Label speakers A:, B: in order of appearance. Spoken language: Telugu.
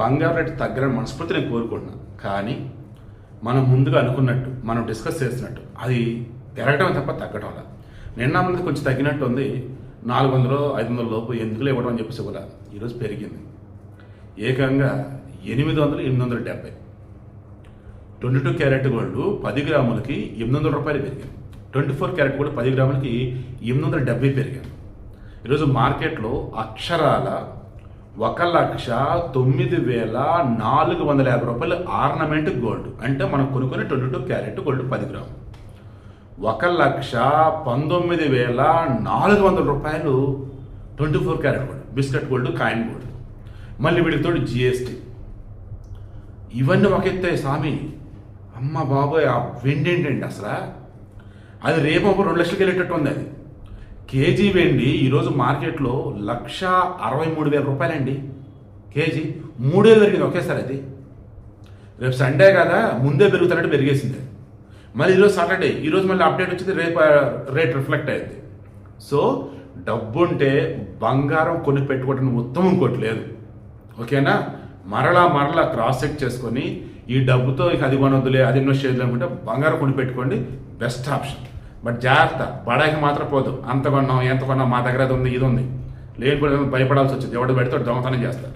A: బంగారు రేటు తగ్గరని మనస్ఫూర్తి నేను కోరుకుంటున్నాను. కానీ మనం ముందుగా అనుకున్నట్టు మనం డిస్కస్ చేసినట్టు అది పెరగడం తప్ప తగ్గడం అలా. నిన్న మనది కొంచెం తగ్గినట్టు ఉంది. 400 500 లోపు ఎందుకులో ఇవ్వడం అని చెప్పేసి కూడా ఈరోజు పెరిగింది. ఏకంగా 800 870. 22 క్యారెట్ గోల్డ్ 10 గ్రాములకి 800 రూపాయలు పెరిగింది. 24 క్యారెట్ గోల్డ్ 10 గ్రాములకి 870 పెరిగింది. ఈరోజు మార్కెట్లో అక్షరాల 1,09,450 రూపాయలు ఆర్నమెంట్ గోల్డ్, అంటే మనం కొనుక్కునే 22 క్యారెట్ గోల్డ్ 10 గ్రాములు 1,19,400 రూపాయలు 24 carat gold, biscuit gold, coin gold. మళ్ళీ వీటితో జిఎస్టీ. ఇవన్నీ ఒక ఎత్తే స్వామి. అమ్మ బాబోయ్, ఆ వెండి ఏంటండి అసలు? అది రేపు 2 లక్షలకి వెళ్ళేటట్టు ఉంది. అది కేజీ వెండి ఈరోజు మార్కెట్లో 1,63,000 రూపాయలండి. కేజీ 3,000 పెరిగింది ఒకేసారి. అది రేపు సండే కదా, ముందే పెరుగుతున్నట్టు పెరిగేసింది. మళ్ళీ ఈరోజు సాటర్డే, ఈరోజు మళ్ళీ అప్డేట్ వచ్చింది, రేపు రేట్ రిఫ్లెక్ట్ అయ్యింది. సో డబ్బు ఉంటే బంగారం కొని పెట్టుకోవడం ఉత్తమం, ఇంకోటి లేదు. ఓకేనా? మరలా క్రాస్ చెక్ చేసుకొని ఈ డబ్బుతో ఇక అది కొనొద్దులే, అది ఇన్వెస్ట్ చేద్దాం అనుకుంటే బంగారం కొని పెట్టుకోండి, బెస్ట్ ఆప్షన్. బట్ జాగ్రత్త, బడాయికి మాత్రం పోదు. అంత కొన్నాం ఎంత కొన్నాం, మా దగ్గర అది ఉంది ఇది ఉంది లేని భయపడాల్సి వచ్చింది. ఎవడు పెడితే దొంగతనం చేస్తారు.